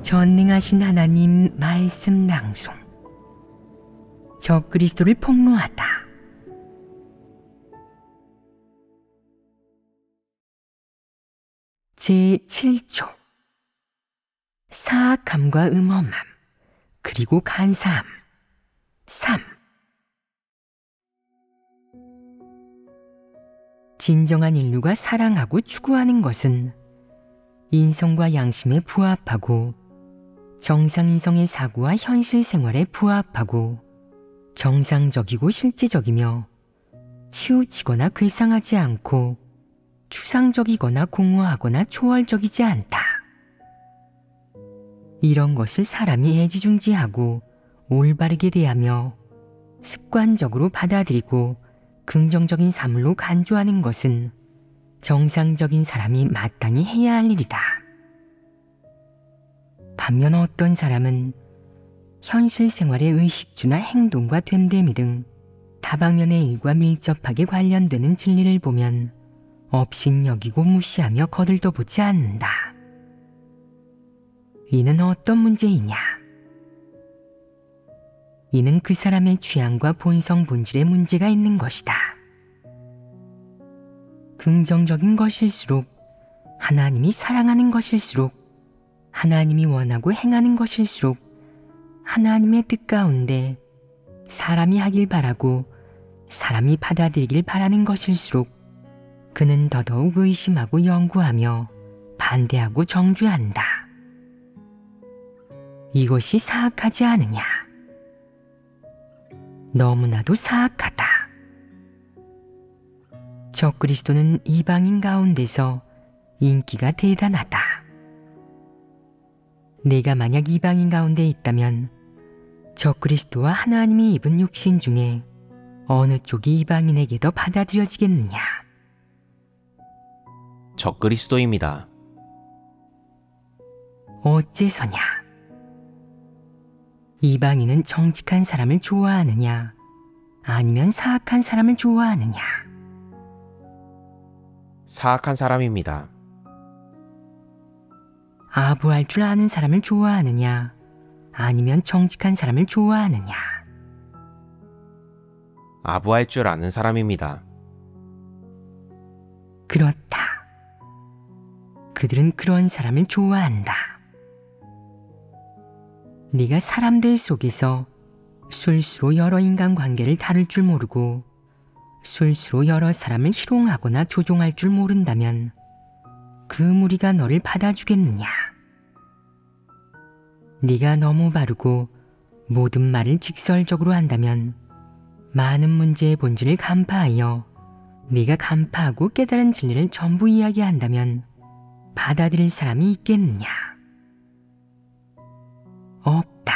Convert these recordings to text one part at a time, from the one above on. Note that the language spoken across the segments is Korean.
전능하신 하나님 말씀 낭송. 적그리스도를 폭로하다. 제7조. 사악함과 음험함, 그리고 간사함. 3. 진정한 인류가 사랑하고 추구하는 것은 인성과 양심에 부합하고 정상인성의 사고와 현실 생활에 부합하고 정상적이고 실제적이며 치우치거나 괴상하지 않고 추상적이거나 공허하거나 초월적이지 않다. 이런 것을 사람이 애지중지하고 올바르게 대하며 습관적으로 받아들이고 긍정적인 사물로 간주하는 것은 정상적인 사람이 마땅히 해야 할 일이다. 반면 어떤 사람은 현실 생활의 의식주나 행동과 됨됨이 등 다방면의 일과 밀접하게 관련되는 진리를 보면 업신여기고 무시하며 거들떠보지 않는다. 이는 어떤 문제이냐? 이는 그 사람의 취향과 본성 본질에 문제가 있는 것이다. 긍정적인 것일수록, 하나님이 사랑하는 것일수록, 하나님이 원하고 행하는 것일수록 하나님의 뜻 가운데 사람이 하길 바라고 사람이 받아들이길 바라는 것일수록 그는 더더욱 의심하고 연구하며 반대하고 정죄한다. 이것이 사악하지 않으냐? 너무나도 사악하다. 적그리스도는 이방인 가운데서 인기가 대단하다. 내가 만약 이방인 가운데 있다면 적그리스도와 하나님이 입은 육신 중에 어느 쪽이 이방인에게 더 받아들여지겠느냐? 적그리스도입니다. 어째서냐? 이방인은 정직한 사람을 좋아하느냐? 아니면 사악한 사람을 좋아하느냐? 사악한 사람입니다. 아부할 줄 아는 사람을 좋아하느냐? 아니면 정직한 사람을 좋아하느냐? 아부할 줄 아는 사람입니다. 그렇다. 그들은 그런 사람을 좋아한다. 네가 사람들 속에서 술수로 여러 인간관계를 다룰 줄 모르고 술수로 여러 사람을 희롱하거나 조종할 줄 모른다면 그 무리가 너를 받아주겠느냐? 네가 너무 바르고 모든 말을 직설적으로 한다면 많은 문제의 본질을 간파하여 네가 간파하고 깨달은 진리를 전부 이야기한다면 받아들일 사람이 있겠느냐? 없다.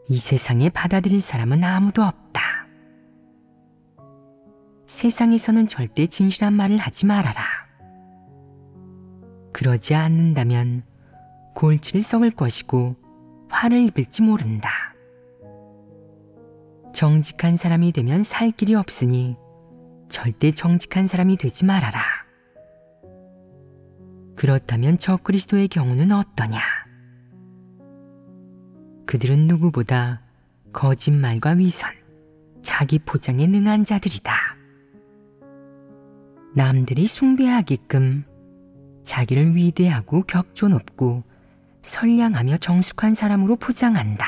이 세상에 받아들일 사람은 아무도 없다. 세상에서는 절대 진실한 말을 하지 말아라. 그러지 않는다면 골치를 썩을 것이고 화를 입을지 모른다. 정직한 사람이 되면 살 길이 없으니 절대 정직한 사람이 되지 말아라. 그렇다면 적그리스도의 경우는 어떠냐? 그들은 누구보다 거짓말과 위선, 자기 포장에 능한 자들이다. 남들이 숭배하게끔 자기를 위대하고 격조 높고 선량하며 정숙한 사람으로 포장한다.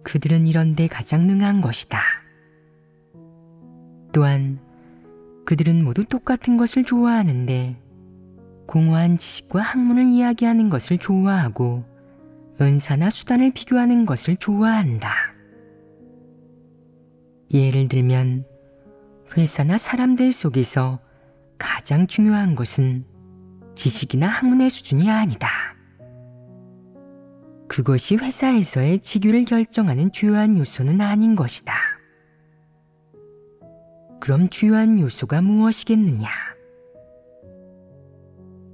그들은 이런 데 가장 능한 것이다. 또한 그들은 모두 똑같은 것을 좋아하는데 공허한 지식과 학문을 이야기하는 것을 좋아하고 은사나 수단을 비교하는 것을 좋아한다. 예를 들면 회사나 사람들 속에서 가장 중요한 것은 지식이나 학문의 수준이 아니다. 그것이 회사에서의 직위를 결정하는 주요한 요소는 아닌 것이다. 그럼 주요한 요소가 무엇이겠느냐?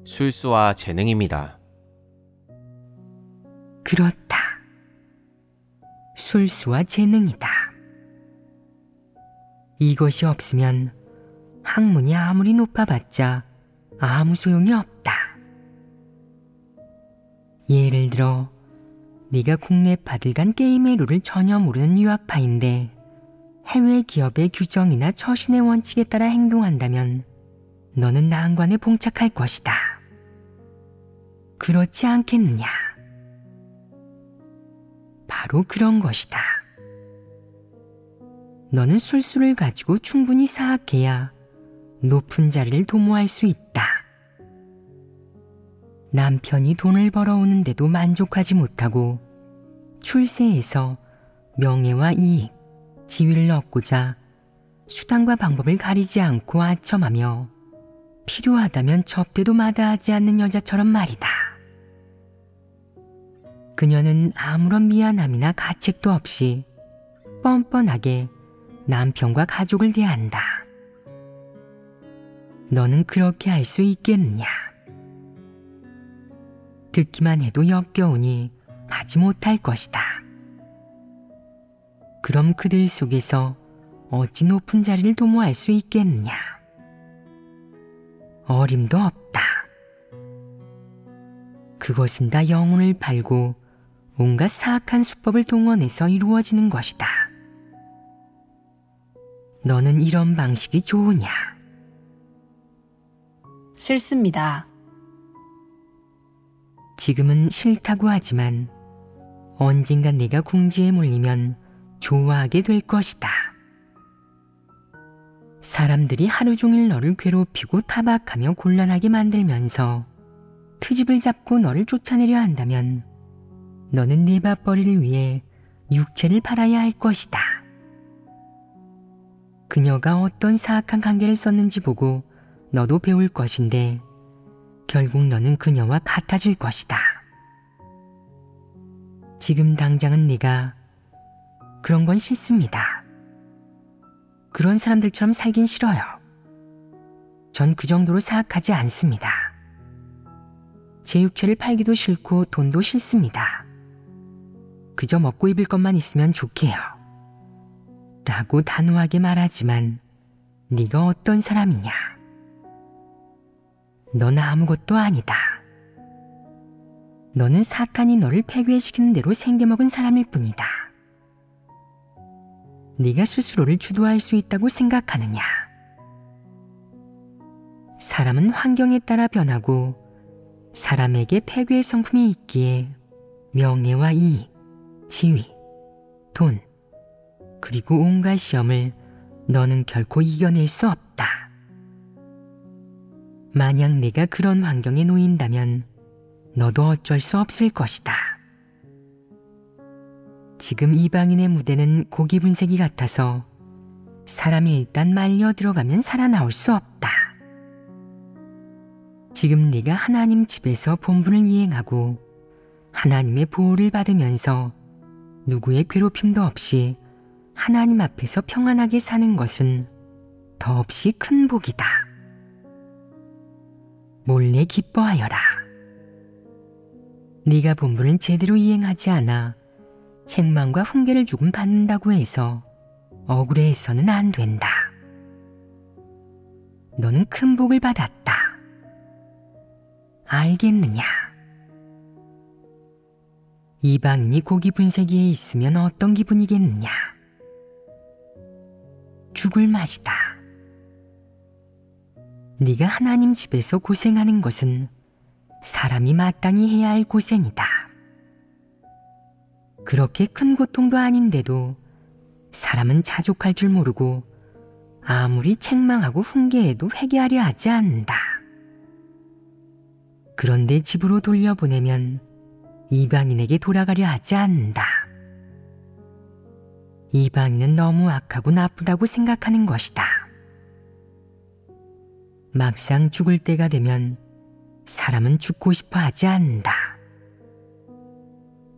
술수와 재능입니다. 그렇다. 술수와 재능이다. 이것이 없으면 학문이 아무리 높아봤자 아무 소용이 없다. 예를 들어 네가 국내 바들간 게임의 룰을 전혀 모르는 유학파인데 해외 기업의 규정이나 처신의 원칙에 따라 행동한다면 너는 난관에 봉착할 것이다. 그렇지 않겠느냐? 바로 그런 것이다. 너는 술수를 가지고 충분히 사악해야 높은 자리를 도모할 수 있다. 남편이 돈을 벌어오는데도 만족하지 못하고 출세해서 명예와 이익, 지위를 얻고자 수단과 방법을 가리지 않고 아첨하며 필요하다면 접대도 마다하지 않는 여자처럼 말이다. 그녀는 아무런 미안함이나 가책도 없이 뻔뻔하게 남편과 가족을 대한다. 너는 그렇게 할 수 있겠느냐? 듣기만 해도 역겨우니 하지 못할 것이다. 그럼 그들 속에서 어찌 높은 자리를 도모할 수 있겠느냐? 어림도 없다. 그것은 다 영혼을 팔고 온갖 사악한 수법을 동원해서 이루어지는 것이다. 너는 이런 방식이 좋으냐? 싫습니다. 지금은 싫다고 하지만 언젠가 내가 궁지에 몰리면 좋아하게 될 것이다. 사람들이 하루 종일 너를 괴롭히고 타박하며 곤란하게 만들면서 트집을 잡고 너를 쫓아내려 한다면 너는 네 밥벌이를 위해 육체를 팔아야 할 것이다. 그녀가 어떤 사악한 관계를 썼는지 보고 너도 배울 것인데 결국 너는 그녀와 같아질 것이다. 지금 당장은 네가 그런 건 싫습니다. 그런 사람들처럼 살긴 싫어요. 전 그 정도로 사악하지 않습니다. 제 육체를 팔기도 싫고 돈도 싫습니다. 그저 먹고 입을 것만 있으면 좋게요. 라고 단호하게 말하지만 네가 어떤 사람이냐? 넌 아무것도 아니다. 너는 사탄이 너를 폐괴시키는 대로 생겨먹은 사람일 뿐이다. 네가 스스로를 주도할 수 있다고 생각하느냐? 사람은 환경에 따라 변하고 사람에게 폐괴의 성품이 있기에 명예와 이익, 지위, 돈, 그리고 온갖 시험을 너는 결코 이겨낼 수 없다. 만약 네가 그런 환경에 놓인다면 너도 어쩔 수 없을 것이다. 지금 이방인의 무대는 고기 분쇄기 같아서 사람이 일단 말려 들어가면 살아나올 수 없다. 지금 네가 하나님 집에서 본분을 이행하고 하나님의 보호를 받으면서 누구의 괴롭힘도 없이 하나님 앞에서 평안하게 사는 것은 더없이 큰 복이다. 몰래 기뻐하여라. 네가 본분을 제대로 이행하지 않아 책망과 훈계를 조금 받는다고 해서 억울해해서는 안 된다. 너는 큰 복을 받았다. 알겠느냐? 이방인이 고기 분쇄기에 있으면 어떤 기분이겠느냐? 죽을 맛이다. 네가 하나님 집에서 고생하는 것은 사람이 마땅히 해야 할 고생이다. 그렇게 큰 고통도 아닌데도 사람은 자족할 줄 모르고 아무리 책망하고 훈계해도 회개하려 하지 않는다. 그런데 집으로 돌려보내면 이방인에게 돌아가려 하지 않는다. 이방인은 너무 악하고 나쁘다고 생각하는 것이다. 막상 죽을 때가 되면 사람은 죽고 싶어 하지 않는다.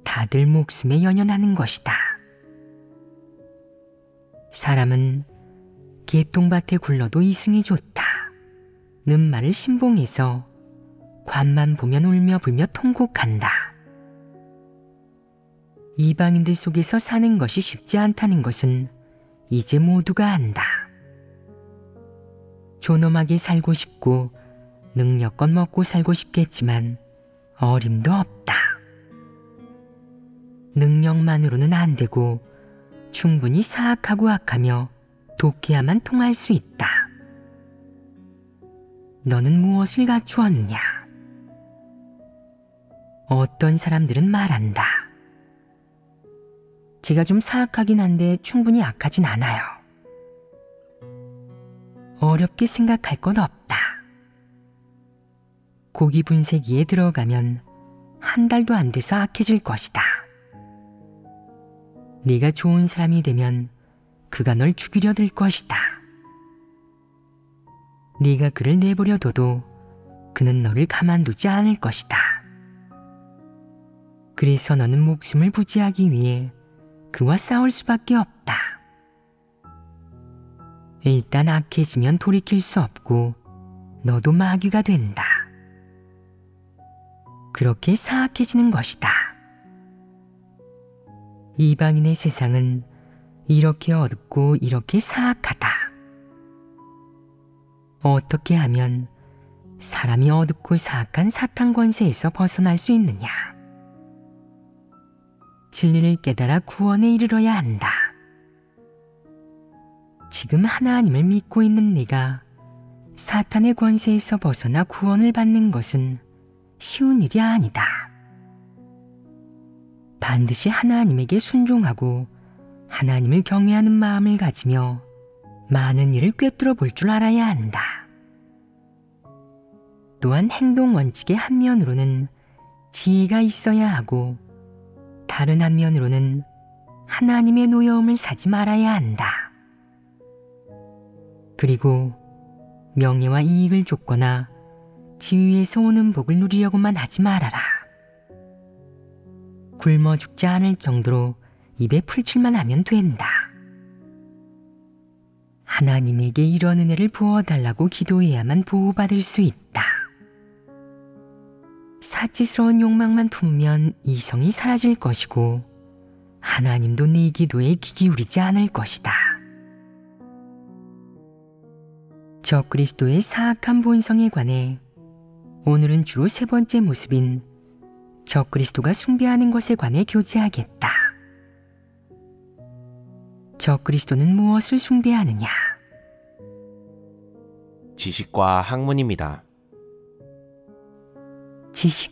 다들 목숨에 연연하는 것이다. 사람은 개똥밭에 굴러도 이승이 좋다 는 말을 신봉해서 관만 보면 울며 불며 통곡한다. 이방인들 속에서 사는 것이 쉽지 않다는 것은 이제 모두가 안다. 존엄하게 살고 싶고 능력껏 먹고 살고 싶겠지만 어림도 없다. 능력만으로는 안 되고 충분히 사악하고 악하며 독해야만 통할 수 있다. 너는 무엇을 갖추었느냐? 어떤 사람들은 말한다. 제가 좀 사악하긴 한데 충분히 악하진 않아요. 어렵게 생각할 건 없다. 고기 분쇄기에 들어가면 한 달도 안 돼서 악해질 것이다. 네가 좋은 사람이 되면 그가 널 죽이려 들 것이다. 네가 그를 내버려 둬도 그는 너를 가만두지 않을 것이다. 그래서 너는 목숨을 부지하기 위해 그와 싸울 수밖에 없다. 일단 악해지면 돌이킬 수 없고 너도 마귀가 된다. 그렇게 사악해지는 것이다. 이방인의 세상은 이렇게 어둡고 이렇게 사악하다. 어떻게 하면 사람이 어둡고 사악한 사탄 권세에서 벗어날 수 있느냐? 진리를 깨달아 구원에 이르러야 한다. 지금 하나님을 믿고 있는 네가 사탄의 권세에서 벗어나 구원을 받는 것은 쉬운 일이 아니다. 반드시 하나님에게 순종하고 하나님을 경외하는 마음을 가지며 많은 일을 꿰뚫어 볼 줄 알아야 한다. 또한 행동 원칙의 한면으로는 지혜가 있어야 하고 다른 한면으로는 하나님의 노여움을 사지 말아야 한다. 그리고 명예와 이익을 쫓거나 지위에서 오는 복을 누리려고만 하지 말아라. 굶어 죽지 않을 정도로 입에 풀칠만 하면 된다. 하나님에게 이런 은혜를 부어달라고 기도해야만 보호받을 수 있다. 사치스러운 욕망만 품으면 이성이 사라질 것이고 하나님도 네 기도에 귀 기울이지 않을 것이다. 적그리스도의 사악한 본성에 관해 오늘은 주로 세 번째 모습인 적그리스도가 숭배하는 것에 관해 교제하겠다. 적그리스도는 무엇을 숭배하느냐? 지식과 학문입니다. 지식,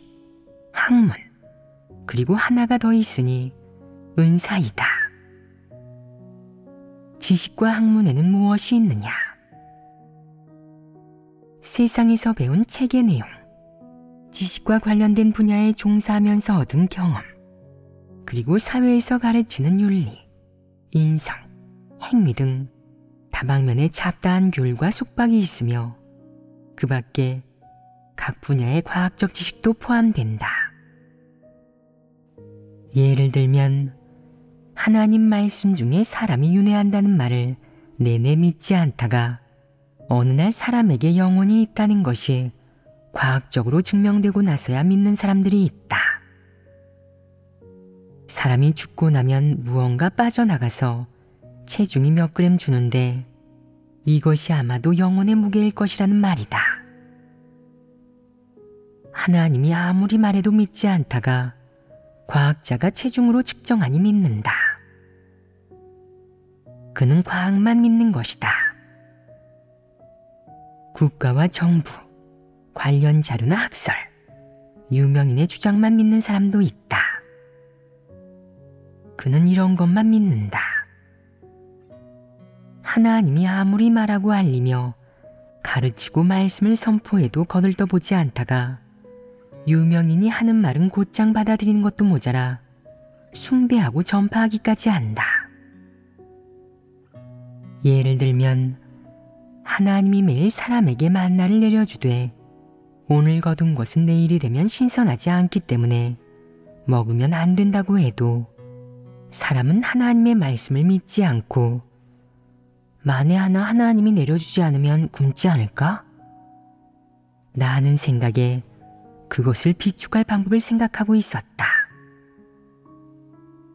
학문, 그리고 하나가 더 있으니 은사이다. 지식과 학문에는 무엇이 있느냐? 세상에서 배운 책의 내용, 지식과 관련된 분야에 종사하면서 얻은 경험, 그리고 사회에서 가르치는 윤리, 인성, 행위 등 다방면에 잡다한 교훈과 속박이 있으며 그 밖에 각 분야의 과학적 지식도 포함된다. 예를 들면 하나님 말씀 중에 사람이 윤회한다는 말을 내내 믿지 않다가 어느 날 사람에게 영혼이 있다는 것이 과학적으로 증명되고 나서야 믿는 사람들이 있다. 사람이 죽고 나면 무언가 빠져나가서 체중이 몇 그램 주는데 이것이 아마도 영혼의 무게일 것이라는 말이다. 하나님이 아무리 말해도 믿지 않다가 과학자가 체중으로 측정하니 믿는다. 그는 과학만 믿는 것이다. 국가와 정부, 관련 자료나 학설, 유명인의 주장만 믿는 사람도 있다. 그는 이런 것만 믿는다. 하나님이 아무리 말하고 알리며 가르치고 말씀을 선포해도 거들떠보지 않다가 유명인이 하는 말은 곧장 받아들이는 것도 모자라 숭배하고 전파하기까지 한다. 예를 들면 하나님이 매일 사람에게 만나를 내려주되 오늘 거둔 것은 내일이 되면 신선하지 않기 때문에 먹으면 안 된다고 해도 사람은 하나님의 말씀을 믿지 않고 만에 하나 하나님이 내려주지 않으면 굶지 않을까? 라는 생각에 그것을 비축할 방법을 생각하고 있었다.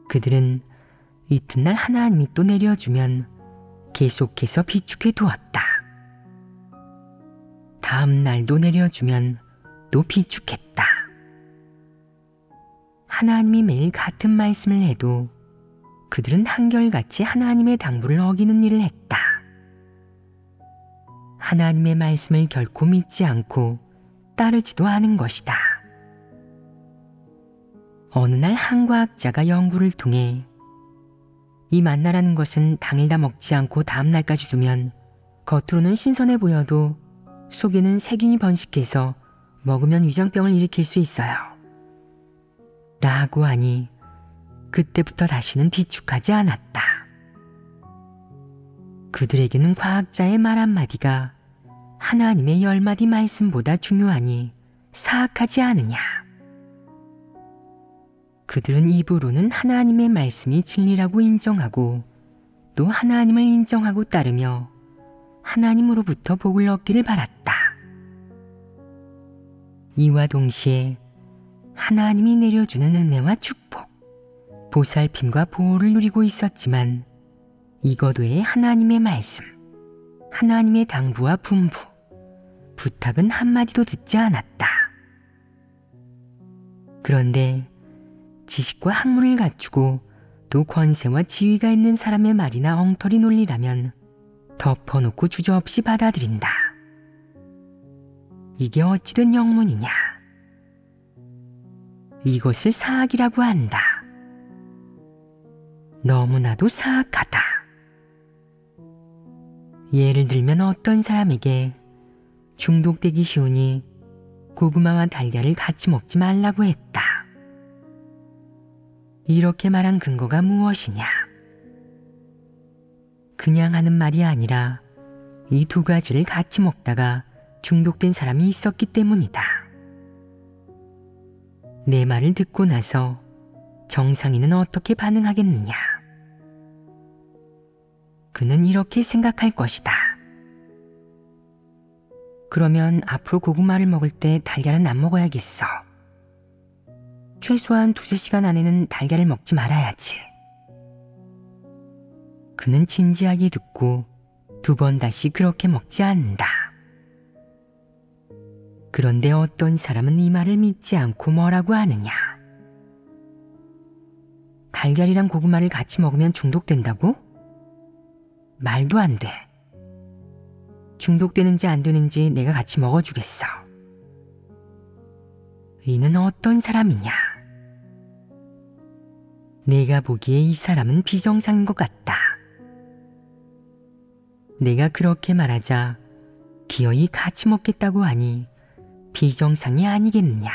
그들은 이튿날 하나님이 또 내려주면 계속해서 비축해 두었다. 다음 날도 내려주면 또 비축했다. 하나님이 매일 같은 말씀을 해도 그들은 한결같이 하나님의 당부를 어기는 일을 했다. 하나님의 말씀을 결코 믿지 않고 따르지도 않은 것이다. 어느 날 한 과학자가 연구를 통해 이 만나라는 것은 당일 다 먹지 않고 다음 날까지 두면 겉으로는 신선해 보여도 속에는 세균이 번식해서 먹으면 위장병을 일으킬 수 있어요. 라고 하니 그때부터 다시는 비축하지 않았다. 그들에게는 과학자의 말 한마디가 하나님의 10마디 말씀보다 중요하니 사악하지 않으냐. 그들은 입으로는 하나님의 말씀이 진리라고 인정하고 또 하나님을 인정하고 따르며 하나님으로부터 복을 얻기를 바랐다. 이와 동시에 하나님이 내려주는 은혜와 축복, 보살핌과 보호를 누리고 있었지만 이것 외에 하나님의 말씀, 하나님의 당부와 분부, 부탁은 한마디도 듣지 않았다. 그런데 지식과 학문을 갖추고 또 권세와 지위가 있는 사람의 말이나 엉터리 논리라면 덮어놓고 주저없이 받아들인다. 이게 어찌된 영문이냐? 이것을 사악이라고 한다. 너무나도 사악하다. 예를 들면 어떤 사람에게 중독되기 쉬우니 고구마와 달걀을 같이 먹지 말라고 했다. 이렇게 말한 근거가 무엇이냐? 그냥 하는 말이 아니라 이 두 가지를 같이 먹다가 중독된 사람이 있었기 때문이다. 내 말을 듣고 나서 정상인은 어떻게 반응하겠느냐? 그는 이렇게 생각할 것이다. 그러면 앞으로 고구마를 먹을 때 달걀은 안 먹어야겠어. 최소한 2~3시간 안에는 달걀을 먹지 말아야지. 그는 진지하게 듣고 2번 다시 그렇게 먹지 않는다. 그런데 어떤 사람은 이 말을 믿지 않고 뭐라고 하느냐? 달걀이랑 고구마를 같이 먹으면 중독된다고? 말도 안 돼. 중독되는지 안 되는지 내가 같이 먹어주겠어. 이는 어떤 사람이냐? 내가 보기에 이 사람은 비정상인 것 같다. 내가 그렇게 말하자 기어이 같이 먹겠다고 하니 비정상이 아니겠느냐.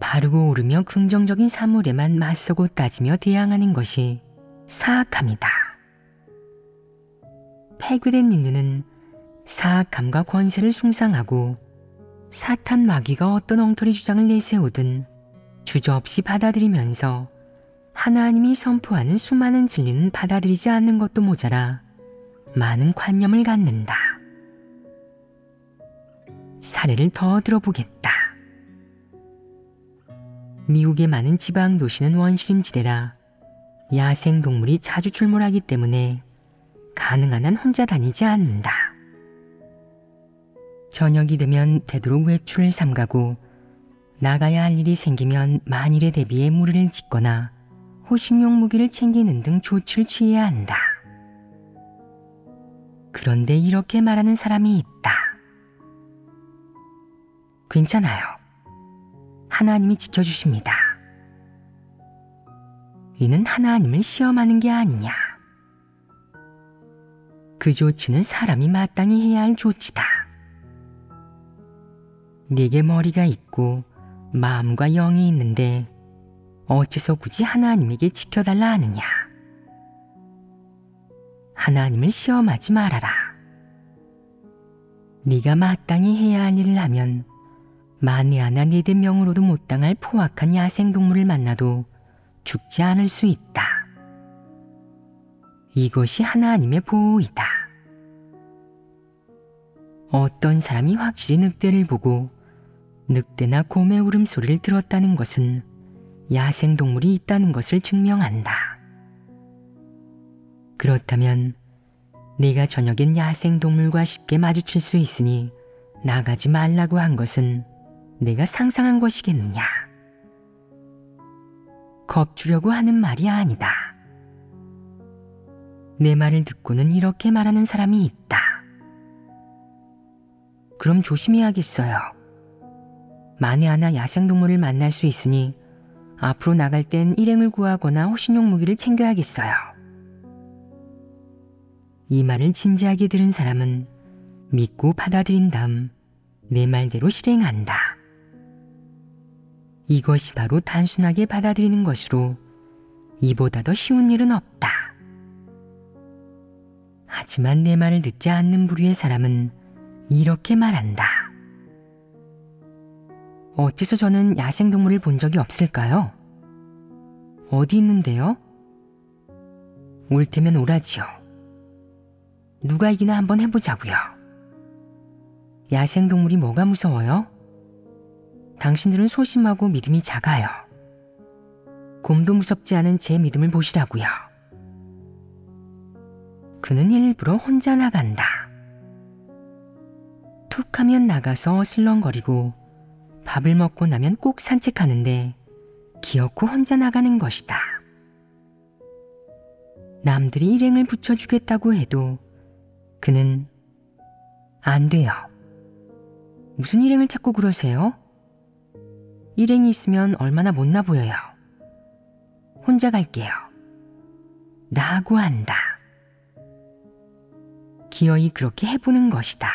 바르고 옳으며 긍정적인 사물에만 맞서고 따지며 대항하는 것이 사악함이다. 폐괴된 인류는 사악함과 권세를 숭상하고 사탄 마귀가 어떤 엉터리 주장을 내세우든 주저없이 받아들이면서 하나님이 선포하는 수많은 진리는 받아들이지 않는 것도 모자라 많은 관념을 갖는다. 사례를 더 들어보겠다. 미국의 많은 지방 도시는 원시림지대라 야생동물이 자주 출몰하기 때문에 가능한 한 혼자 다니지 않는다. 저녁이 되면 되도록 외출을 삼가고 나가야 할 일이 생기면 만일에 대비해 무리를 짓거나 호신용 무기를 챙기는 등 조치를 취해야 한다. 그런데 이렇게 말하는 사람이 있다. 괜찮아요. 하나님이 지켜주십니다. 이는 하나님을 시험하는 게 아니냐. 그 조치는 사람이 마땅히 해야 할 조치다. 네게 머리가 있고 마음과 영이 있는데 어째서 굳이 하나님에게 지켜달라 하느냐. 하나님을 시험하지 말아라. 네가 마땅히 해야 할 일을 하면 만에 하나 네 대 명으로도 못 당할 포악한 야생동물을 만나도 죽지 않을 수 있다. 이것이 하나님의 보호이다. 어떤 사람이 확실히 늑대를 보고 늑대나 곰의 울음소리를 들었다는 것은 야생동물이 있다는 것을 증명한다. 그렇다면 네가 저녁엔 야생동물과 쉽게 마주칠 수 있으니 나가지 말라고 한 것은 내가 상상한 것이겠느냐. 겁주려고 하는 말이 아니다. 내 말을 듣고는 이렇게 말하는 사람이 있다. 그럼 조심해야겠어요. 만에 하나 야생동물을 만날 수 있으니 앞으로 나갈 땐 일행을 구하거나 호신용 무기를 챙겨야겠어요. 이 말을 진지하게 들은 사람은 믿고 받아들인 다음 내 말대로 실행한다. 이것이 바로 단순하게 받아들이는 것으로 이보다 더 쉬운 일은 없다. 하지만 내 말을 듣지 않는 부류의 사람은 이렇게 말한다. 어째서 저는 야생동물을 본 적이 없을까요? 어디 있는데요? 올 테면 오라지요. 누가 이기나 한번 해보자고요. 야생동물이 뭐가 무서워요? 당신들은 소심하고 믿음이 작아요. 곰도 무섭지 않은 제 믿음을 보시라고요. 그는 일부러 혼자 나간다. 툭 하면 나가서 슬렁거리고 밥을 먹고 나면 꼭 산책하는데 기어코 혼자 나가는 것이다. 남들이 일행을 붙여주겠다고 해도 그는 안 돼요. 무슨 일행을 찾고 그러세요? 일행이 있으면 얼마나 못나 보여요. 혼자 갈게요. 라고 한다. 기어이 그렇게 해보는 것이다.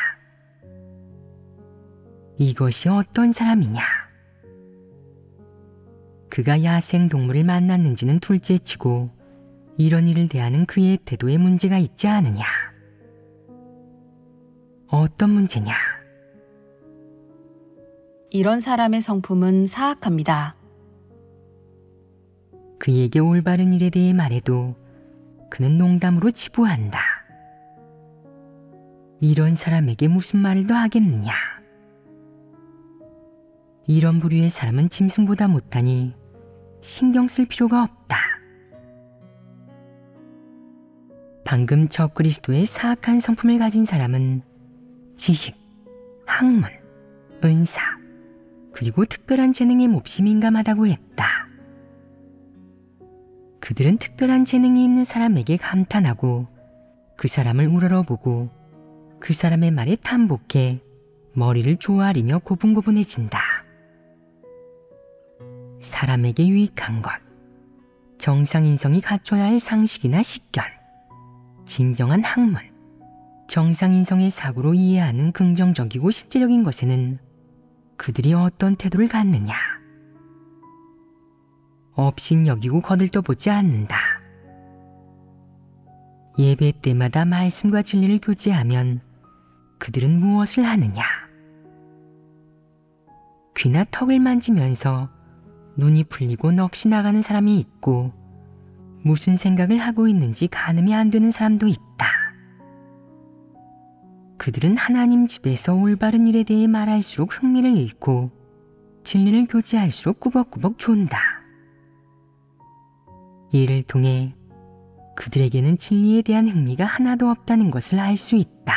이것이 어떤 사람이냐? 그가 야생동물을 만났는지는 둘째치고 이런 일을 대하는 그의 태도에 문제가 있지 않으냐? 어떤 문제냐? 이런 사람의 성품은 사악합니다. 그에게 올바른 일에 대해 말해도 그는 농담으로 치부한다. 이런 사람에게 무슨 말을 더 하겠느냐? 이런 부류의 사람은 짐승보다 못하니 신경 쓸 필요가 없다. 방금 저 그리스도의 사악한 성품을 가진 사람은 지식, 학문, 은사, 그리고 특별한 재능에 몹시 민감하다고 했다. 그들은 특별한 재능이 있는 사람에게 감탄하고 그 사람을 우러러보고 그 사람의 말에 탐복해 머리를 조아리며 고분고분해진다. 사람에게 유익한 것, 정상인성이 갖춰야 할 상식이나 식견, 진정한 학문, 정상인성의 사고로 이해하는 긍정적이고 실제적인 것에는 그들이 어떤 태도를 갖느냐? 업신여기고 거들떠보지 않는다. 예배 때마다 말씀과 진리를 교제하면 그들은 무엇을 하느냐? 귀나 턱을 만지면서 눈이 풀리고 넋이 나가는 사람이 있고 무슨 생각을 하고 있는지 가늠이 안 되는 사람도 있다. 그들은 하나님 집에서 올바른 일에 대해 말할수록 흥미를 잃고 진리를 교제할수록 꾸벅꾸벅 존다. 이를 통해 그들에게는 진리에 대한 흥미가 하나도 없다는 것을 알 수 있다.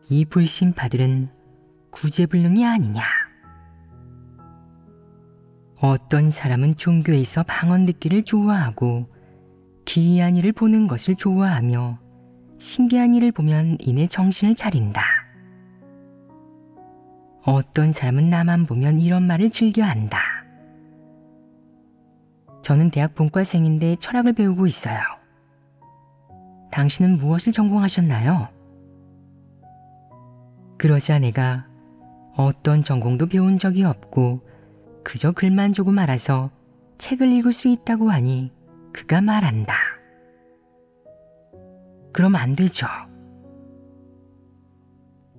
이 불신파들은 구제불능이 아니냐. 어떤 사람은 종교에서 방언 듣기를 좋아하고 기이한 일을 보는 것을 좋아하며 신기한 일을 보면 이내 정신을 차린다. 어떤 사람은 나만 보면 이런 말을 즐겨한다. 저는 대학 본과생인데 철학을 배우고 있어요. 당신은 무엇을 전공하셨나요? 그러자 내가 어떤 전공도 배운 적이 없고 그저 글만 조금 알아서 책을 읽을 수 있다고 하니 그가 말한다. 그럼 안 되죠.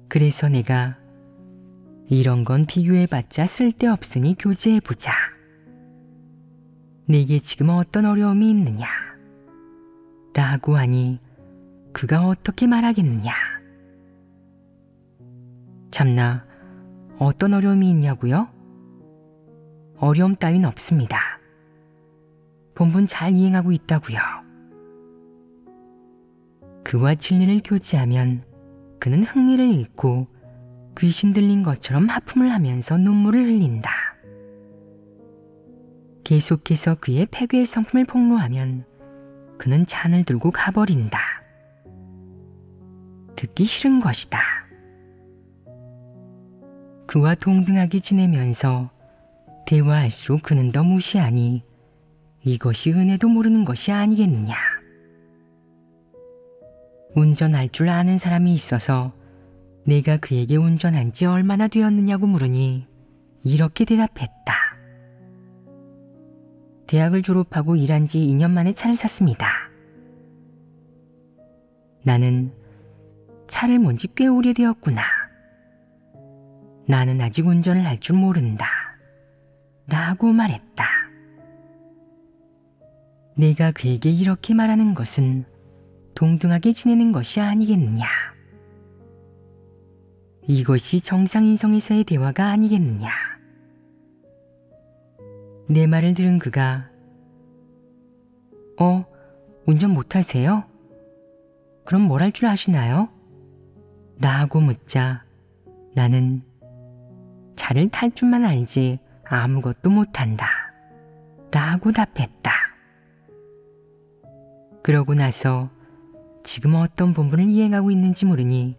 그래서 내가 이런 건 비교해봤자 쓸데없으니 교제해보자. 내게 지금 어떤 어려움이 있느냐? 라고 하니 그가 어떻게 말하겠느냐? 참나, 어떤 어려움이 있냐고요? 어려움 따윈 없습니다. 본분 잘 이행하고 있다고요. 그와 진리를 교제하면 그는 흥미를 잃고 귀신 들린 것처럼 하품을 하면서 눈물을 흘린다. 계속해서 그의 폐괴의 성품을 폭로하면 그는 잔을 들고 가버린다. 듣기 싫은 것이다. 그와 동등하게 지내면서 대화할수록 그는 더 무시하니 이것이 은혜도 모르는 것이 아니겠느냐. 운전할 줄 아는 사람이 있어서 내가 그에게 운전한 지 얼마나 되었느냐고 물으니 이렇게 대답했다. 대학을 졸업하고 일한 지 2년 만에 차를 샀습니다. 나는 차를 몬 지 꽤 오래되었구나. 나는 아직 운전을 할 줄 모른다. 라고 말했다. 내가 그에게 이렇게 말하는 것은 동등하게 지내는 것이 아니겠느냐. 이것이 정상인성에서의 대화가 아니겠느냐. 내 말을 들은 그가 운전 못하세요? 그럼 뭘 할 줄 아시나요? 라고 묻자 나는 차를 탈 줄만 알지 아무것도 못한다. 라고 답했다. 그러고 나서 지금 어떤 본분을 이행하고 있는지 물으니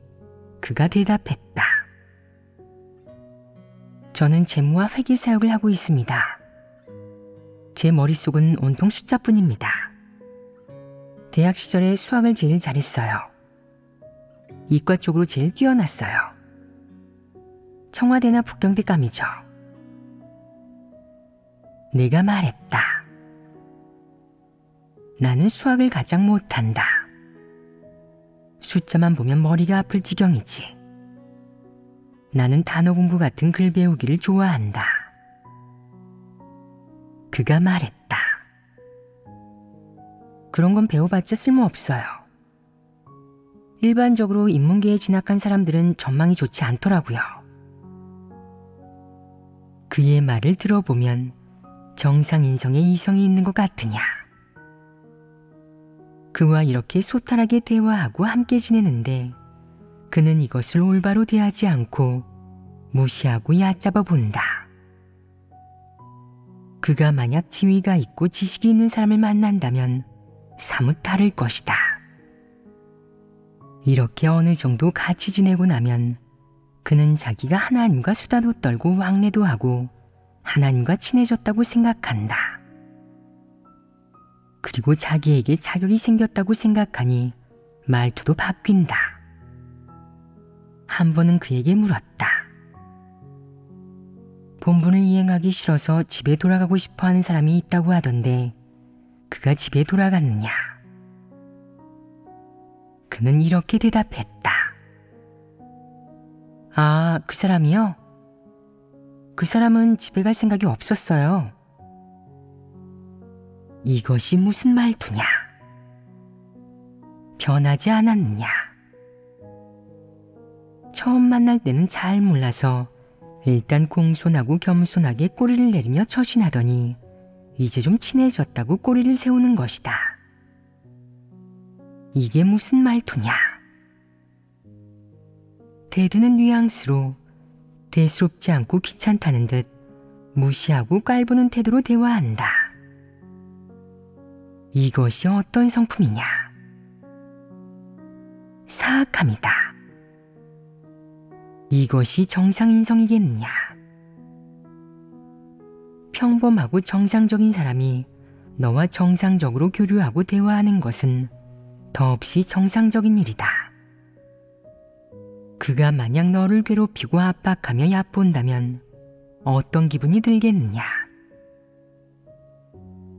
그가 대답했다. 저는 재무와 회계 사역을 하고 있습니다. 제 머릿속은 온통 숫자뿐입니다. 대학 시절에 수학을 제일 잘했어요. 이과 쪽으로 제일 뛰어났어요. 청와대나 북경대감이죠. 내가 말했다. 나는 수학을 가장 못한다. 숫자만 보면 머리가 아플 지경이지. 나는 단어 공부 같은 글 배우기를 좋아한다. 그가 말했다. 그런 건 배워봤자 쓸모없어요. 일반적으로 인문계에 진학한 사람들은 전망이 좋지 않더라고요. 그의 말을 들어보면 정상인성에 이성이 있는 것 같으냐. 그와 이렇게 소탈하게 대화하고 함께 지내는데 그는 이것을 올바로 대하지 않고 무시하고 얕잡아 본다. 그가 만약 지위가 있고 지식이 있는 사람을 만난다면 사뭇 다를 것이다. 이렇게 어느 정도 같이 지내고 나면 그는 자기가 하나님과 수다도 떨고 왕래도 하고 하나님과 친해졌다고 생각한다. 그리고 자기에게 자격이 생겼다고 생각하니 말투도 바뀐다. 한 번은 그에게 물었다. 본분을 이행하기 싫어서 집에 돌아가고 싶어하는 사람이 있다고 하던데 그가 집에 돌아갔느냐? 그는 이렇게 대답했다. 아, 그 사람이요? 그 사람은 집에 갈 생각이 없었어요. 이것이 무슨 말투냐? 변하지 않았느냐? 처음 만날 때는 잘 몰라서 일단 공손하고 겸손하게 꼬리를 내리며 처신하더니 이제 좀 친해졌다고 꼬리를 세우는 것이다. 이게 무슨 말투냐? 대드는 뉘앙스로 대수롭지 않고 귀찮다는 듯 무시하고 깔보는 태도로 대화한다. 이것이 어떤 성품이냐? 사악함이다. 이것이 정상인성이겠느냐? 평범하고 정상적인 사람이 너와 정상적으로 교류하고 대화하는 것은 더없이 정상적인 일이다. 그가 만약 너를 괴롭히고 압박하며 얕본다면 어떤 기분이 들겠느냐?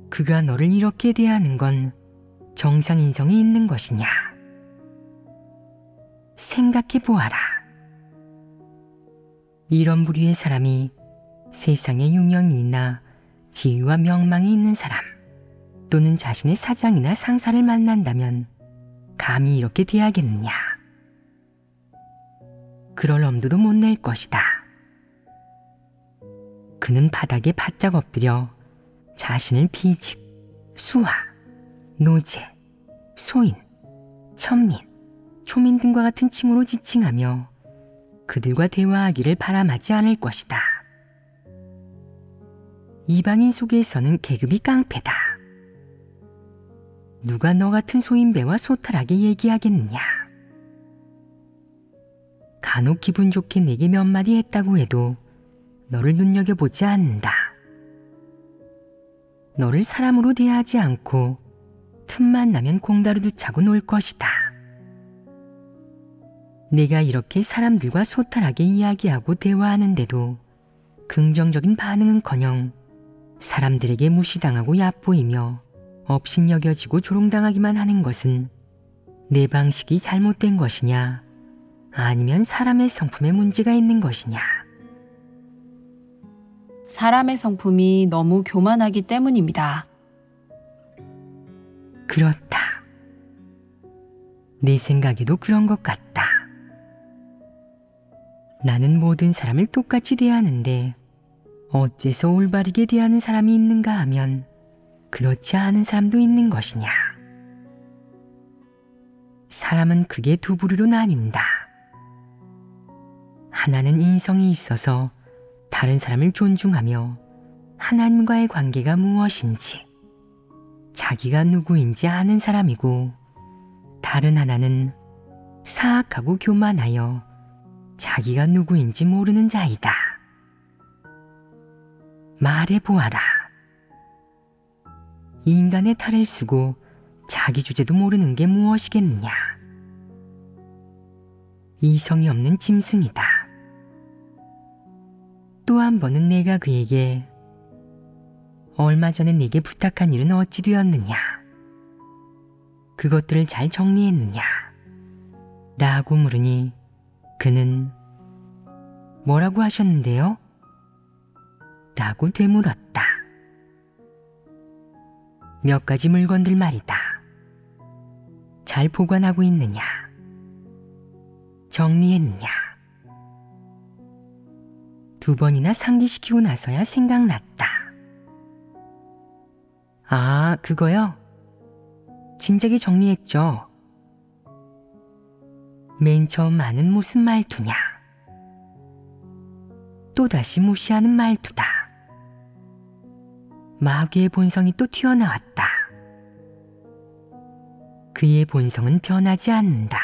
그가 너를 이렇게 대하는 건 정상인성이 있는 것이냐? 생각해 보아라. 이런 부류의 사람이 세상에 유명인이나 지위와 명망이 있는 사람 또는 자신의 사장이나 상사를 만난다면 감히 이렇게 대하겠느냐? 그럴 엄두도 못 낼 것이다. 그는 바닥에 바짝 엎드려 자신을 비직, 수하, 노제, 소인, 천민, 초민 등과 같은 칭호로 지칭하며 그들과 대화하기를 바람하지 않을 것이다. 이방인 속에서는 계급이 깡패다. 누가 너 같은 소인배와 소탈하게 얘기하겠느냐. 간혹 기분 좋게 내게 몇 마디 했다고 해도 너를 눈여겨보지 않는다. 너를 사람으로 대하지 않고 틈만 나면 공다루도 차고 놀 것이다. 내가 이렇게 사람들과 소탈하게 이야기하고 대화하는데도 긍정적인 반응은커녕 사람들에게 무시당하고 얕보이며 업신여겨지고 조롱당하기만 하는 것은 내 방식이 잘못된 것이냐, 아니면 사람의 성품에 문제가 있는 것이냐. 사람의 성품이 너무 교만하기 때문입니다. 그렇다. 내 생각에도 그런 것 같다. 나는 모든 사람을 똑같이 대하는데 어째서 올바르게 대하는 사람이 있는가 하면 그렇지 않은 사람도 있는 것이냐. 사람은 크게 두 부류로 나뉜다. 하나는 인성이 있어서 다른 사람을 존중하며 하나님과의 관계가 무엇인지, 자기가 누구인지 아는 사람이고, 다른 하나는 사악하고 교만하여 자기가 누구인지 모르는 자이다. 말해보아라. 인간의 탈을 쓰고 자기 주제도 모르는 게 무엇이겠느냐. 이성이 없는 짐승이다. 또 한 번은 내가 그에게 얼마 전에 내게 부탁한 일은 어찌 되었느냐, 그것들을 잘 정리했느냐 라고 물으니 그는 뭐라고 하셨는데요? 라고 되물었다. 몇 가지 물건들 말이다. 잘 보관하고 있느냐? 정리했느냐? 2번이나 상기시키고 나서야 생각났다. 아, 그거요? 진작에 정리했죠. 맨 처음 말은 무슨 말투냐? 또다시 무시하는 말투다. 마귀의 본성이 또 튀어나왔다. 그의 본성은 변하지 않는다.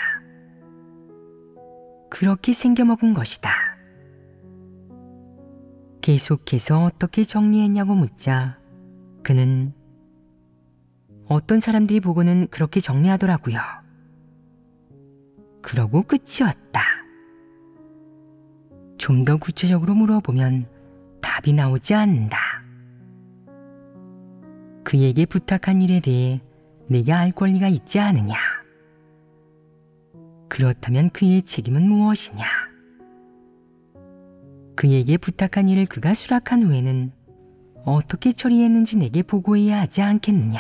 그렇게 생겨먹은 것이다. 계속해서 어떻게 정리했냐고 묻자 그는 어떤 사람들이 보고는 그렇게 정리하더라고요. 그러고 끝이었다. 좀 더 구체적으로 물어보면 답이 나오지 않는다. 그에게 부탁한 일에 대해 내가 알 권리가 있지 않으냐? 그렇다면 그의 책임은 무엇이냐? 그에게 부탁한 일을 그가 수락한 후에는 어떻게 처리했는지 내게 보고해야 하지 않겠느냐?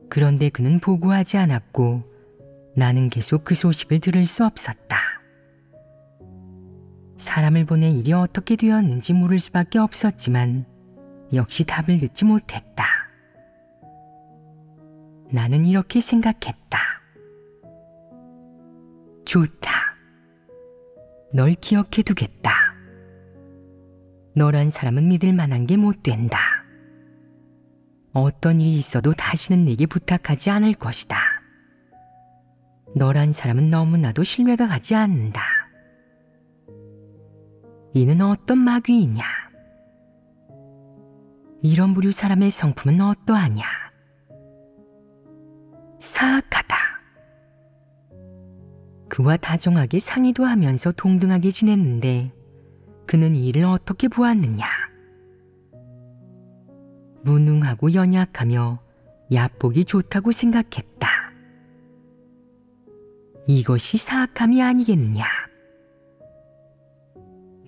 그런데 그는 보고하지 않았고 나는 계속 그 소식을 들을 수 없었다. 사람을 보내 일이 어떻게 되었는지 물을 수밖에 없었지만 역시 답을 듣지 못했다. 나는 이렇게 생각했다. 좋다. 널 기억해 두겠다. 너란 사람은 믿을 만한 게 못 된다. 어떤 일이 있어도 다시는 내게 부탁하지 않을 것이다. 너란 사람은 너무나도 신뢰가 가지 않는다. 이는 어떤 마귀이냐? 이런 부류 사람의 성품은 어떠하냐? 사악하다. 그와 다정하게 상의도 하면서 동등하게 지냈는데 그는 이 일을 어떻게 보았느냐? 무능하고 연약하며 얕보기 좋다고 생각했다. 이것이 사악함이 아니겠느냐?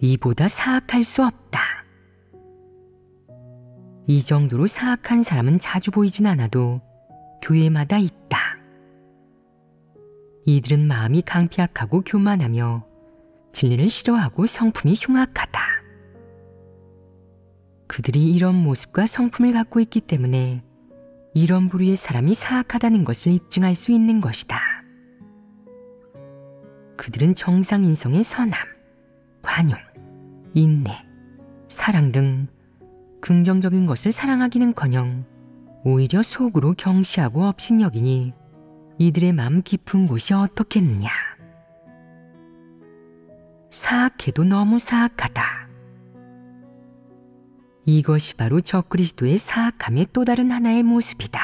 이보다 사악할 수 없다. 이 정도로 사악한 사람은 자주 보이진 않아도 교회마다 있다. 이들은 마음이 강피약하고 교만하며 진리를 싫어하고 성품이 흉악하다. 그들이 이런 모습과 성품을 갖고 있기 때문에 이런 부류의 사람이 사악하다는 것을 입증할 수 있는 것이다. 그들은 정상인성의 선함, 관용, 인내, 사랑 등 긍정적인 것을 사랑하기는커녕 오히려 속으로 경시하고 업신여기니 이들의 마음 깊은 곳이 어떻겠느냐. 사악해도 너무 사악하다. 이것이 바로 적그리스도의 사악함의 또 다른 하나의 모습이다.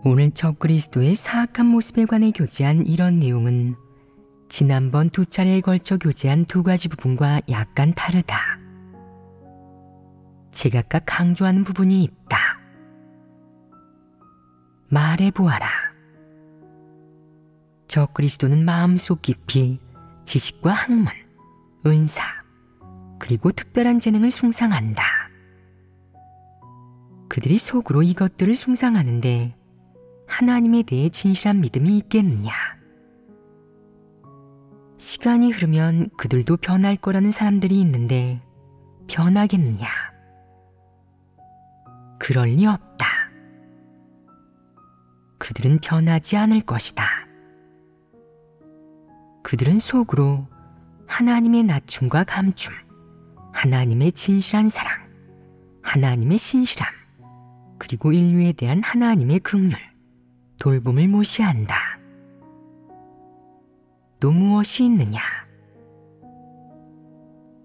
오늘 적그리스도의 사악한 모습에 관해 교제한 이런 내용은 지난번 2차례에 걸쳐 교제한 2가지 부분과 약간 다르다. 제각각 강조하는 부분이 있다. 말해보아라. 적그리스도는 마음속 깊이 지식과 학문, 은사, 그리고 특별한 재능을 숭상한다. 그들이 속으로 이것들을 숭상하는데 하나님에 대해 진실한 믿음이 있겠느냐? 시간이 흐르면 그들도 변할 거라는 사람들이 있는데 변하겠느냐? 그럴 리 없다. 그들은 변하지 않을 것이다. 그들은 속으로 하나님의 낮춤과 감춤, 하나님의 진실한 사랑, 하나님의 신실함, 그리고 인류에 대한 하나님의 긍휼, 돌봄을 무시한다. 또 무엇이 있느냐?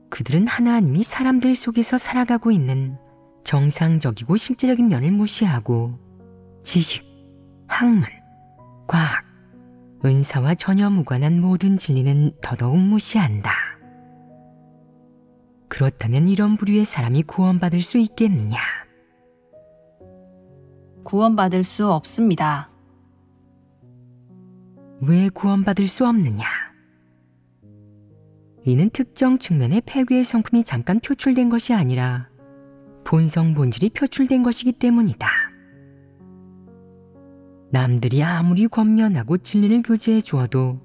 그들은 하나님이 사람들 속에서 살아가고 있는 정상적이고 실제적인 면을 무시하고 지식, 학문, 과학, 은사와 전혀 무관한 모든 진리는 더더욱 무시한다. 그렇다면 이런 부류의 사람이 구원받을 수 있겠느냐? 구원받을 수 없습니다. 왜 구원받을 수 없느냐? 이는 특정 측면의 폐괴의 성품이 잠깐 표출된 것이 아니라 본성 본질이 표출된 것이기 때문이다. 남들이 아무리 권면하고 진리를 교제해 주어도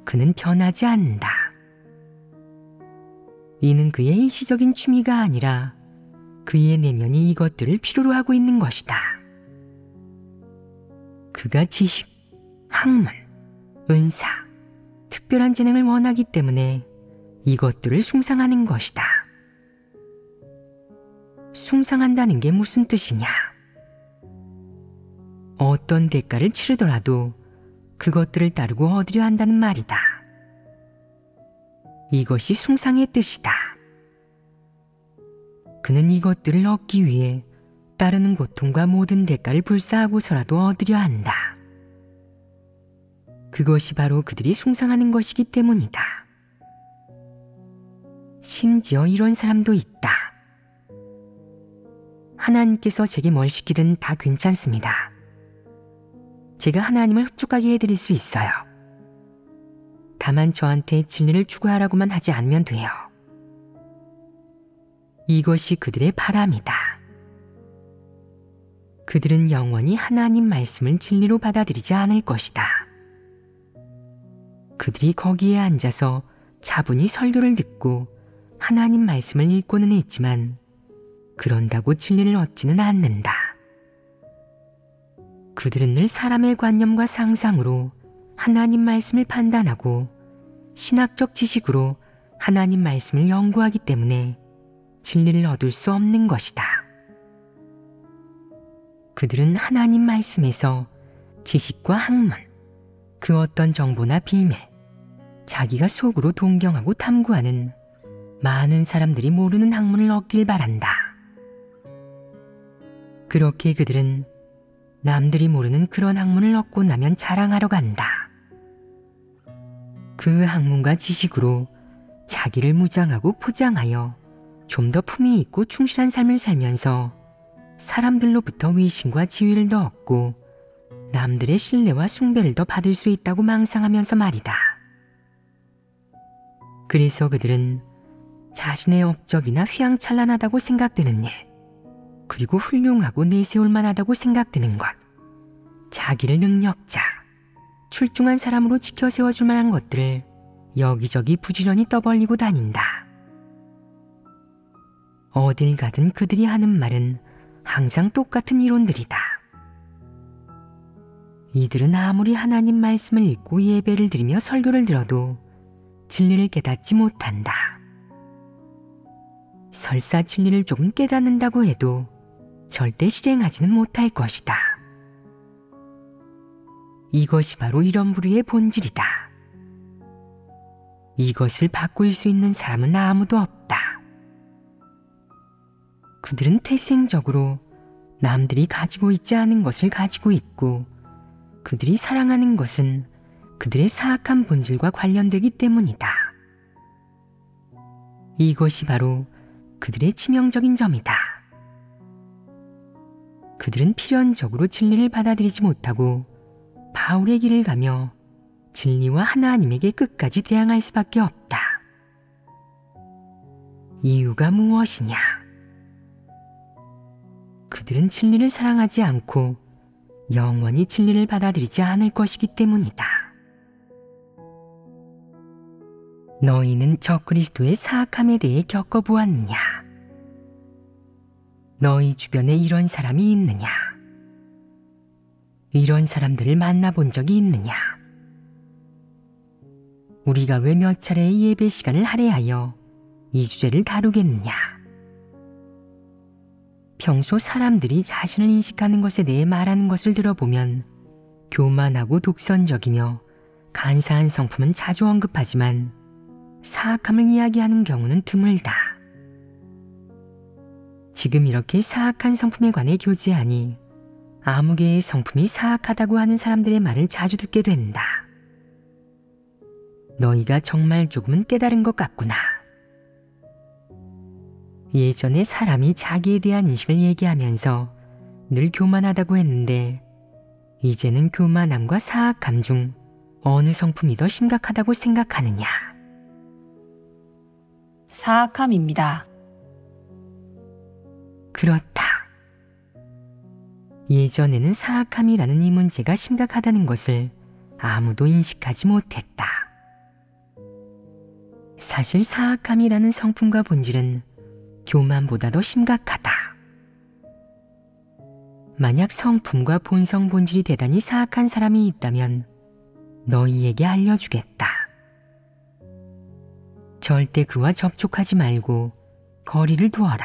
그는 변하지 않는다. 이는 그의 일시적인 취미가 아니라 그의 내면이 이것들을 필요로 하고 있는 것이다. 그가 지식, 학문, 은사, 특별한 재능을 원하기 때문에 이것들을 숭상하는 것이다. 숭상한다는 게 무슨 뜻이냐? 어떤 대가를 치르더라도 그것들을 따르고 얻으려 한다는 말이다. 이것이 숭상의 뜻이다. 그는 이것들을 얻기 위해 따르는 고통과 모든 대가를 불사하고서라도 얻으려 한다. 그것이 바로 그들이 숭상하는 것이기 때문이다. 심지어 이런 사람도 있다. 하나님께서 제게 뭘 시키든 다 괜찮습니다. 제가 하나님을 흡족하게 해드릴 수 있어요. 다만 저한테 진리를 추구하라고만 하지 않으면 돼요. 이것이 그들의 바람이다. 그들은 영원히 하나님 말씀을 진리로 받아들이지 않을 것이다. 그들이 거기에 앉아서 차분히 설교를 듣고 하나님 말씀을 읽고는 있지만 그런다고 진리를 얻지는 않는다. 그들은 늘 사람의 관념과 상상으로 하나님 말씀을 판단하고 신학적 지식으로 하나님 말씀을 연구하기 때문에 진리를 얻을 수 없는 것이다. 그들은 하나님 말씀에서 지식과 학문, 그 어떤 정보나 비밀, 자기가 속으로 동경하고 탐구하는 많은 사람들이 모르는 학문을 얻길 바란다. 그렇게 그들은 남들이 모르는 그런 학문을 얻고 나면 자랑하러 간다. 그 학문과 지식으로 자기를 무장하고 포장하여 좀 더 품위 있고 충실한 삶을 살면서 사람들로부터 위신과 지위를 더 얻고 남들의 신뢰와 숭배를 더 받을 수 있다고 망상하면서 말이다. 그래서 그들은 자신의 업적이나 휘황찬란하다고 생각되는 일, 그리고 훌륭하고 내세울 만하다고 생각되는 것, 자기를 능력자, 출중한 사람으로 지켜 세워줄 만한 것들을 여기저기 부지런히 떠벌리고 다닌다. 어딜 가든 그들이 하는 말은 항상 똑같은 이론들이다. 이들은 아무리 하나님 말씀을 읽고 예배를 드리며 설교를 들어도 진리를 깨닫지 못한다. 설사 진리를 조금 깨닫는다고 해도 절대 실행하지는 못할 것이다. 이것이 바로 이런 부류의 본질이다. 이것을 바꿀 수 있는 사람은 아무도 없다. 그들은 태생적으로 남들이 가지고 있지 않은 것을 가지고 있고, 그들이 사랑하는 것은 그들의 사악한 본질과 관련되기 때문이다. 이것이 바로 그들의 치명적인 점이다. 그들은 필연적으로 진리를 받아들이지 못하고 바울의 길을 가며 진리와 하나님에게 끝까지 대항할 수밖에 없다. 이유가 무엇이냐? 그들은 진리를 사랑하지 않고 영원히 진리를 받아들이지 않을 것이기 때문이다. 너희는 적그리스도의 사악함에 대해 겪어보았느냐? 너희 주변에 이런 사람이 있느냐? 이런 사람들을 만나본 적이 있느냐? 우리가 왜 몇 차례의 예배 시간을 할애하여 이 주제를 다루겠느냐? 평소 사람들이 자신을 인식하는 것에 대해 말하는 것을 들어보면 교만하고 독선적이며 간사한 성품은 자주 언급하지만 사악함을 이야기하는 경우는 드물다. 지금 이렇게 사악한 성품에 관해 교제하니 아무 개의 성품이 사악하다고 하는 사람들의 말을 자주 듣게 된다. 너희가 정말 조금은 깨달은 것 같구나. 예전에 사람이 자기에 대한 인식을 얘기하면서 늘 교만하다고 했는데, 이제는 교만함과 사악함 중 어느 성품이 더 심각하다고 생각하느냐? 사악함입니다. 그렇다. 예전에는 사악함이라는 이 문제가 심각하다는 것을 아무도 인식하지 못했다. 사실 사악함이라는 성품과 본질은 교만보다 더 심각하다. 만약 성품과 본성 본질이 대단히 사악한 사람이 있다면 너희에게 알려주겠다. 절대 그와 접촉하지 말고 거리를 두어라.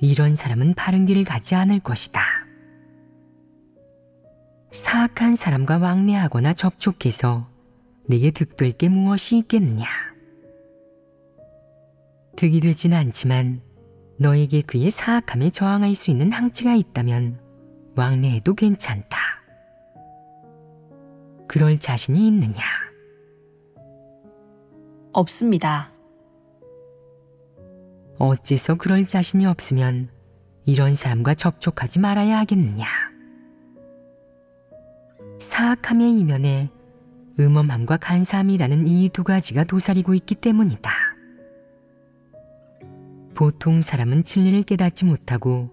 이런 사람은 바른 길을 가지 않을 것이다. 사악한 사람과 왕래하거나 접촉해서 내게 득될 게 무엇이 있겠느냐? 득이 되진 않지만 너에게 그의 사악함에 저항할 수 있는 항치가 있다면 왕래해도 괜찮다. 그럴 자신이 있느냐? 없습니다. 어째서 그럴 자신이 없으면 이런 사람과 접촉하지 말아야 하겠느냐? 사악함의 이면에 음험함과 간사함이라는 이 두 가지가 도사리고 있기 때문이다. 보통 사람은 진리를 깨닫지 못하고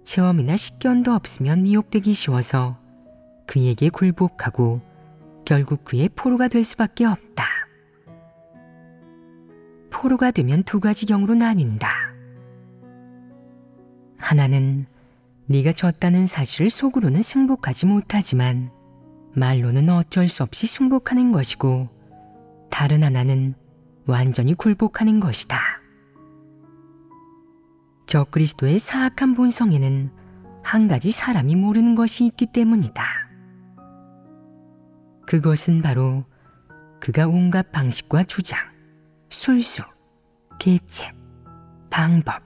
체험이나 식견도 없으면 미혹되기 쉬워서 그에게 굴복하고 결국 그의 포로가 될 수밖에 없다. 포로가 되면 두 가지 경우로 나뉜다. 하나는 네가 졌다는 사실을 속으로는 승복하지 못하지만 말로는 어쩔 수 없이 승복하는 것이고, 다른 하나는 완전히 굴복하는 것이다. 적그리스도의 사악한 본성에는 한 가지 사람이 모르는 것이 있기 때문이다. 그것은 바로 그가 온갖 방식과 주장, 술수, 계책, 방법,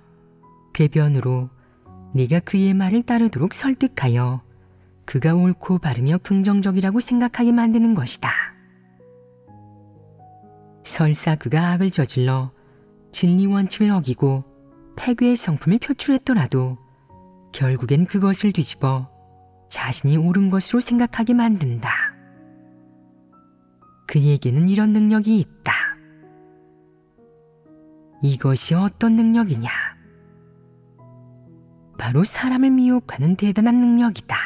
궤변으로 네가 그의 말을 따르도록 설득하여 그가 옳고 바르며 긍정적이라고 생각하게 만드는 것이다. 설사 그가 악을 저질러 진리 원칙을 어기고 패괴의 성품을 표출했더라도 결국엔 그것을 뒤집어 자신이 옳은 것으로 생각하게 만든다. 그에게는 이런 능력이 있다. 이것이 어떤 능력이냐? 바로 사람을 미혹하는 대단한 능력이다.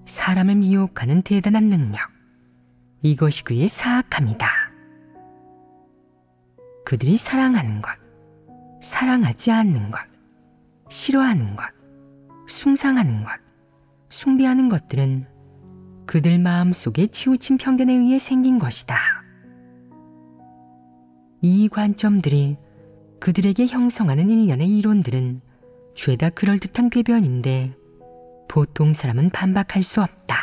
사람을 미혹하는 대단한 능력. 이것이 그의 사악함이다. 그들이 사랑하는 것, 사랑하지 않는 것, 싫어하는 것, 숭상하는 것, 숭배하는 것들은 그들 마음속에 치우친 편견에 의해 생긴 것이다. 이 관점들이 그들에게 형성하는 일련의 이론들은 죄다 그럴듯한 궤변인데 보통 사람은 반박할 수 없다.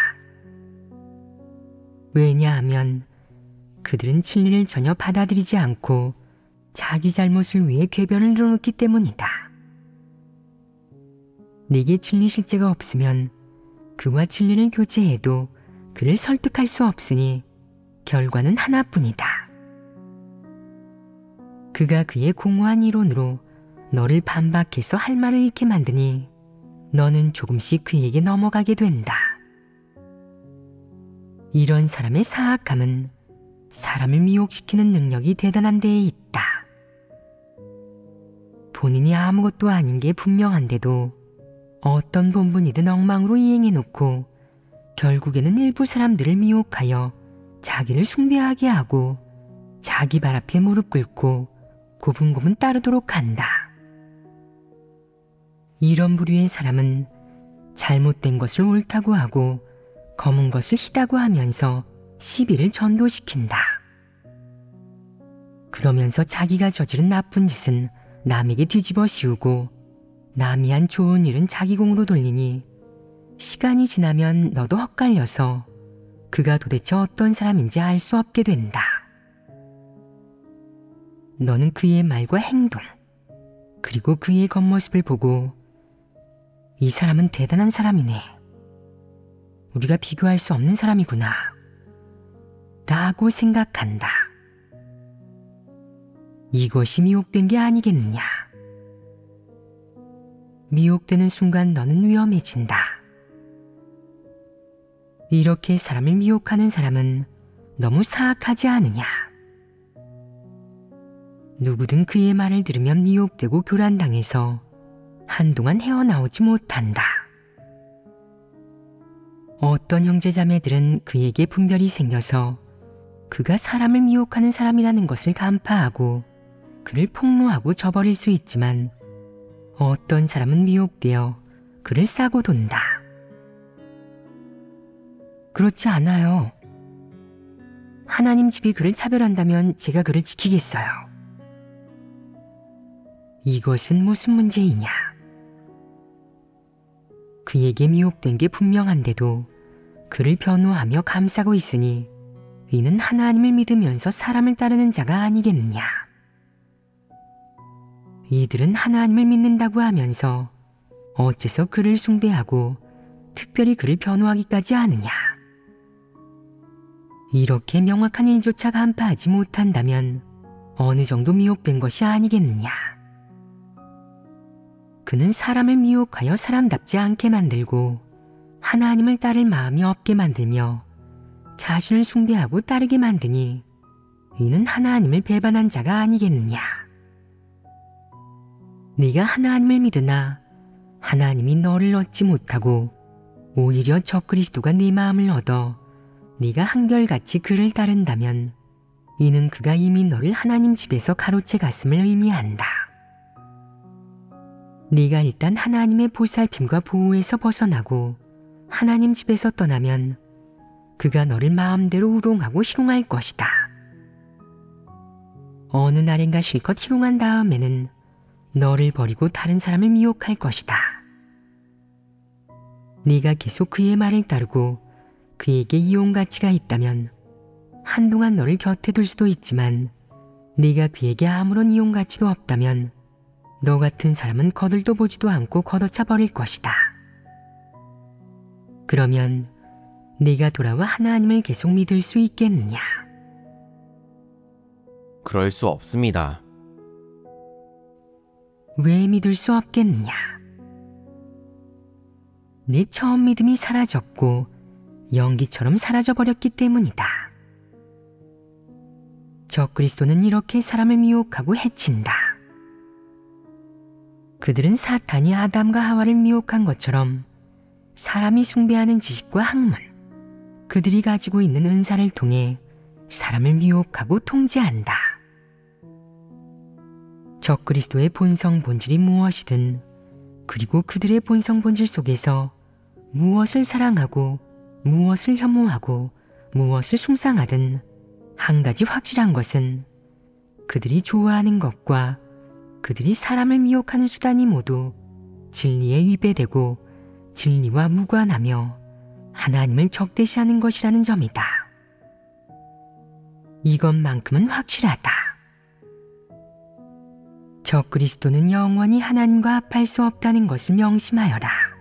왜냐하면 그들은 진리를 전혀 받아들이지 않고 자기 잘못을 위해 궤변을 늘어놓기 때문이다. 내게 진리 실제가 없으면 그와 진리를 교제해도 그를 설득할 수 없으니 결과는 하나뿐이다. 그가 그의 공허한 이론으로 너를 반박해서 할 말을 잃게 만드니 너는 조금씩 그에게 넘어가게 된다. 이런 사람의 사악함은 사람을 미혹시키는 능력이 대단한 데에 있다. 본인이 아무것도 아닌 게 분명한데도 어떤 본분이든 엉망으로 이행해놓고 결국에는 일부 사람들을 미혹하여 자기를 숭배하게 하고 자기 발 앞에 무릎 꿇고 고분고분 따르도록 한다. 이런 부류의 사람은 잘못된 것을 옳다고 하고 검은 것을 희다고 하면서 시비를 전도시킨다. 그러면서 자기가 저지른 나쁜 짓은 남에게 뒤집어 씌우고 남이 한 좋은 일은 자기 공으로 돌리니 시간이 지나면 너도 헛갈려서 그가 도대체 어떤 사람인지 알 수 없게 된다. 너는 그의 말과 행동, 그리고 그의 겉모습을 보고 이 사람은 대단한 사람이네. 우리가 비교할 수 없는 사람이구나. 라고 생각한다. 이것이 미혹된 게 아니겠느냐. 미혹되는 순간 너는 위험해진다. 이렇게 사람을 미혹하는 사람은 너무 사악하지 않으냐. 누구든 그의 말을 들으면 미혹되고 교란당해서 한동안 헤어나오지 못한다. 어떤 형제자매들은 그에게 분별이 생겨서 그가 사람을 미혹하는 사람이라는 것을 간파하고 그를 폭로하고 저버릴 수 있지만 어떤 사람은 미혹되어 그를 싸고 돈다. 그렇지 않아요. 하나님 집이 그를 차별한다면 제가 그를 지키겠어요. 이것은 무슨 문제이냐? 그에게 미혹된 게 분명한데도 그를 변호하며 감싸고 있으니 이는 하나님을 믿으면서 사람을 따르는 자가 아니겠느냐? 이들은 하나님을 믿는다고 하면서 어째서 그를 숭배하고 특별히 그를 변호하기까지 하느냐? 이렇게 명확한 일조차 간파하지 못한다면 어느 정도 미혹된 것이 아니겠느냐? 그는 사람을 미혹하여 사람답지 않게 만들고 하나님을 따를 마음이 없게 만들며 자신을 숭배하고 따르게 만드니 이는 하나님을 배반한 자가 아니겠느냐? 네가 하나님을 믿으나 하나님이 너를 얻지 못하고 오히려 적그리스도가 네 마음을 얻어 네가 한결같이 그를 따른다면 이는 그가 이미 너를 하나님 집에서 가로채 갔음을 의미한다. 네가 일단 하나님의 보살핌과 보호에서 벗어나고 하나님 집에서 떠나면 그가 너를 마음대로 우롱하고 희롱할 것이다. 어느 날인가 실컷 희롱한 다음에는 너를 버리고 다른 사람을 미혹할 것이다. 네가 계속 그의 말을 따르고 그에게 이용 가치가 있다면 한동안 너를 곁에 둘 수도 있지만 네가 그에게 아무런 이용 가치도 없다면 너 같은 사람은 거들떠 보지도 않고 걷어차 버릴 것이다. 그러면 네가 돌아와 하나님을 계속 믿을 수 있겠느냐? 그럴 수 없습니다. 왜 믿을 수 없겠느냐? 네 처음 믿음이 사라졌고 연기처럼 사라져버렸기 때문이다. 적그리스도는 이렇게 사람을 미혹하고 해친다. 그들은 사탄이 아담과 하와를 미혹한 것처럼 사람이 숭배하는 지식과 학문, 그들이 가지고 있는 은사를 통해 사람을 미혹하고 통제한다. 적그리스도의 본성 본질이 무엇이든 그리고 그들의 본성 본질 속에서 무엇을 사랑하고 무엇을 혐오하고 무엇을 숭상하든 한 가지 확실한 것은 그들이 좋아하는 것과 그들이 사람을 미혹하는 수단이 모두 진리에 위배되고 진리와 무관하며 하나님을 적대시하는 것이라는 점이다. 이것만큼은 확실하다. 적그리스도는 영원히 하나님과 합할 수 없다는 것을 명심하여라.